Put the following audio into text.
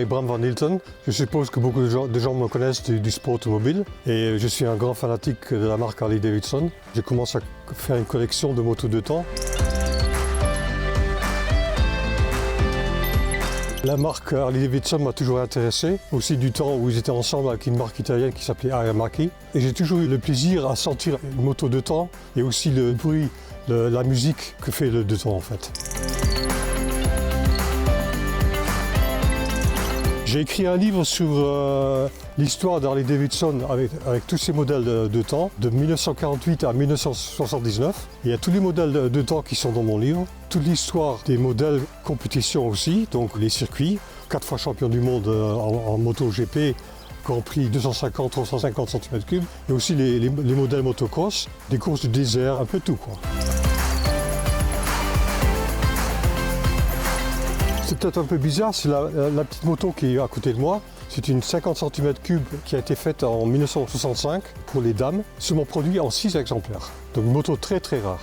est Bram van Hilten. Je suppose que beaucoup de gens me connaissent du sport automobile et je suis un grand fanatique de la marque Harley-Davidson. Je commence à faire une collection de motos de temps. La marque Harley-Davidson m'a toujours intéressé, aussi du temps où ils étaient ensemble avec une marque italienne qui s'appelait Aramaki. Et j'ai toujours eu le plaisir à sentir une moto de temps et aussi le bruit, la musique que fait le de temps en fait. J'ai écrit un livre sur l'histoire d'Harley-Davidson avec tous ces modèles de temps, de 1948 à 1979. Il y a tous les modèles de temps qui sont dans mon livre, toute l'histoire des modèles compétition aussi, donc les circuits, 4 fois champion du monde en moto GP, Grand Prix 250-350 cm3, et aussi les modèles motocross, des courses de désert, un peu tout quoi. C'est peut-être un peu bizarre, c'est la petite moto qui est à côté de moi. C'est une 50 cm3 qui a été faite en 1965 pour les dames. C'est mon produit en 6 exemplaires. Donc une moto très très rare.